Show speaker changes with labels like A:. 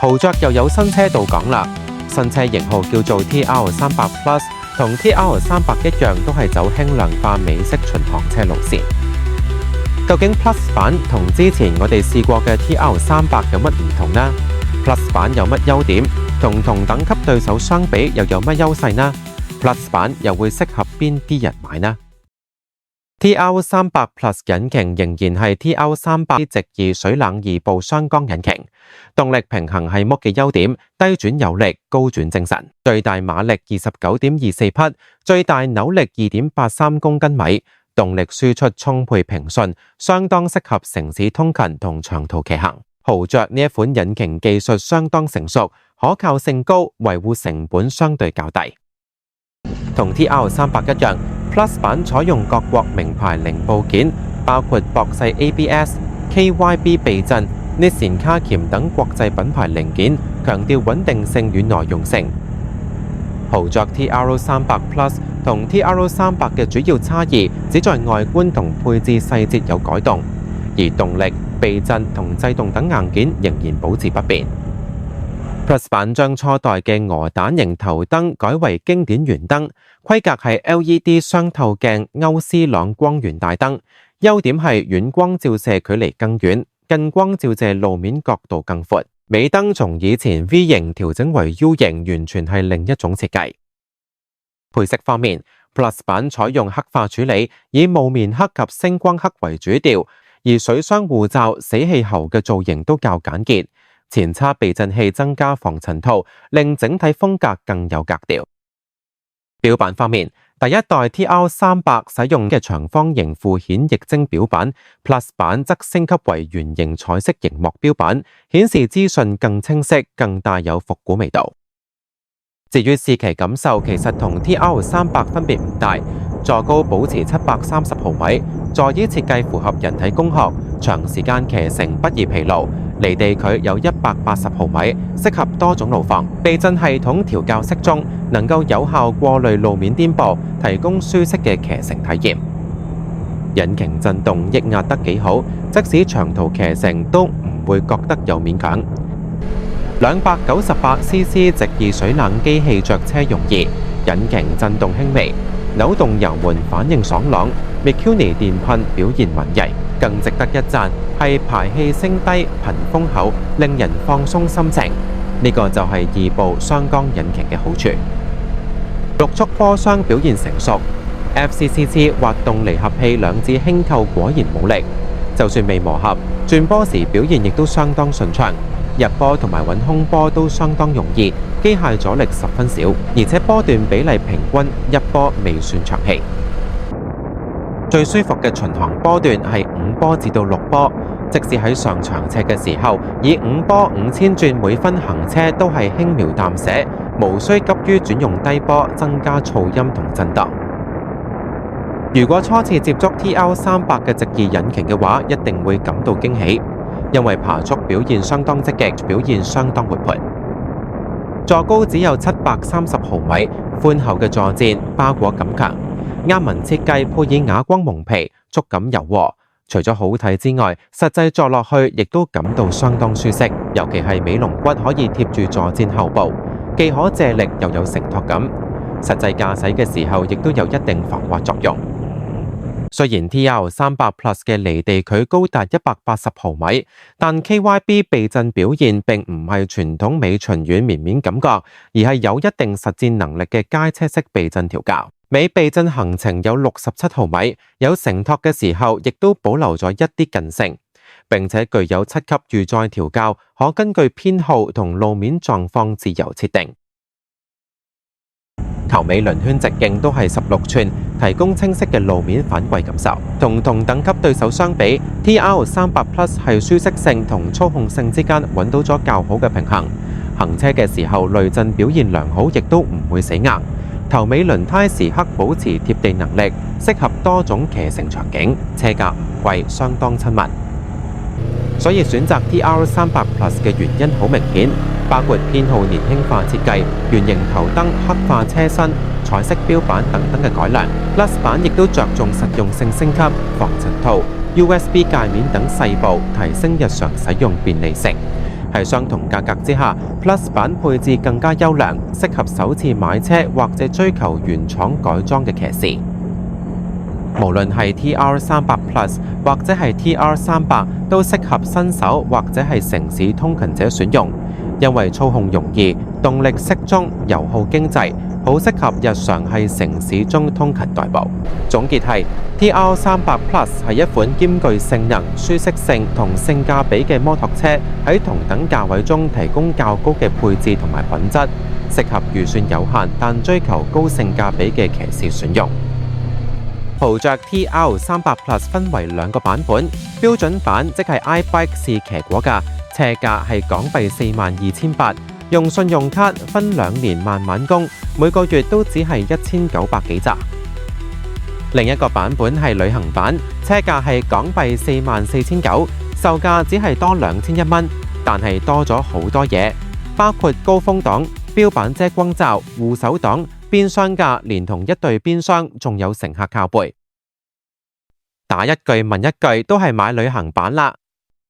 A: 豪爵又有新車到港啦，新車型號叫做 TR300 Plus， 同 TR300 一樣，都係走輕量化美式巡航車路線。究竟 Plus 版同之前我哋試過嘅 TR300 有乜唔同呢？ Plus 版有乜優點？同等級對手相比又有乜優勢呢？ Plus 版又會適合邊啲人買呢？ TR300 Plus 引擎仍然係 TR300 直二水冷二部雙缸引擎，動力平衡係 MOOC 嘅優點，低轉有力，高轉精神，最大馬力 29.24 匹，最大扭力 2.83 公斤米，動力輸出充沛平順，相當適合城市通勤同長途騎行。豪爵呢一款引擎技術相當成熟，可靠性高，維護成本相對較低。同 TR300 一樣，Plus 版採用各國名牌零部件，包括博世 ABS、KYB 避震、Nissin 卡鉗等國際品牌零件，強調穩定性與耐用性。豪爵 TR300 Plus 同 TR300 嘅主要差異只在外觀同配置細節有改動，而動力、避震同制動等硬件仍然保持不變。Plus 版將初代嘅鵝蛋型頭燈改為經典圓燈，規格係 LED 雙透鏡歐司朗光源大燈，優點係遠光照射距離更遠，近光照射路面角度更闊。尾燈從以前 V 型調整為 U 型，完全係另一種設計。配色方面 ，Plus 版採用黑化處理，以霧面黑及星光黑為主調，而水箱護罩、死氣喉嘅造型都較簡潔。前叉避震器增加防塵套，令整體風格更有格調。表板方面，第一代 TR300 使用嘅長方形負顯液晶表板 ，Plus 版則升級為圓形彩色螢幕標板，顯示資訊更清晰，更帶有復古味道。至於試騎感受，其實同 TR300 分別唔大，座高保持730毫米，座椅設計符合人體工學，長時間騎乘不易疲勞。離地距有180毫米，適合多種路況。避震系統調校適中，能夠有效過濾路面顛簸，提供舒適嘅騎乘體驗。引擎震動抑壓得幾好，即使長途騎乘都唔會覺得有勉強。298cc 直二水冷機器着車容易，引擎震動輕微，扭動油門反應爽朗。Mikuni 電噴表現穩曳。更值得一讚係排氣聲低、頻風厚，令人放鬆心情。呢個就係二部雙缸引擎嘅好處。6速波箱表現成熟 ，FCCC 滑動離合器兩指輕扣果然冇力，就算未磨合，轉波時表現亦都相當順暢。入波同埋揾空波都相當容易，機械阻力十分少，而且波段比例平均，一波未算長氣。最舒服嘅巡航波段係5波至到6波，即使喺上長斜嘅時候，以5波5000轉每分行車都係輕描淡寫，無需急於轉用低波增加噪音同震盪。如果初次接觸 TR300 嘅直二引擎嘅話，一定會感到驚喜，因為爬速表現相當積極，表現相當活潑。座高只有730毫米，寬厚嘅坐墊，包裹感強。壓紋設計配以啞光蒙皮，觸感柔和。除咗好睇之外，實際坐落去亦都感到相當舒適，尤其係尾龍骨可以貼住坐墊後部，既可借力又有承托感。實際駕駛嘅時候亦都有一定防滑作用。雖然 TR300 Plus 嘅離地距高達180毫米，但 KYB 避震表現並唔係傳統尾巡軟綿綿感覺，而係有一定實戰能力嘅街車式避震調校。尾避震行程有67毫米，有承托嘅時候亦都保留咗一啲韌性，並且具有7級預載調校，可根據偏好同路面狀況自由設定。頭尾輪圈直徑都係16寸，提供清晰嘅路面反饋感受。同等級對手相比 ，TR300 Plus 係舒適性同操控性之間揾到咗較好嘅平衡。行車嘅時候累震表現良好，亦都唔會死硬。頭尾輪胎時刻保持貼地能力，適合多種騎乘場景。車價唔貴，相當親民。所以選擇 TR300 Plus 嘅原因好明顯，包括偏好年輕化設計、圓形頭燈、黑化車身、彩色標板等等嘅改良。Plus 版亦都着重實用性升級、防塵套、USB 界面等細部，提升日常使用便利性。喺相同價格之下 ，Plus 版配置更加優良，適合首次買車或者追求原廠改裝嘅騎士。無論係 TR300 Plus 或者係 TR300，都適合新手或者係城市通勤者選用，因為操控容易、動力適中、油耗經濟，好適合日常喺城市中通勤代步。總結係 TR300 Plus 係一款兼具性能、舒適性同性價比嘅摩托車，喺同等價位中提供較高嘅配置同埋品質，適合預算有限但追求高性價比嘅騎士選用。豪爵 TR300 Plus 分為兩個版本，標準版即係 iBike 試騎過嘅，車價係港幣42,800，用信用卡分2年慢慢供，每個月都只係1900幾咋。另一個版本係旅行版，車價係港幣44,900，售價只係多2001蚊，但係多咗好多嘢，包括高風擋、標版遮光罩、護手擋、邊箱架連同一對邊箱，仲有乘客靠背。打一句問一句，都係買旅行版啦。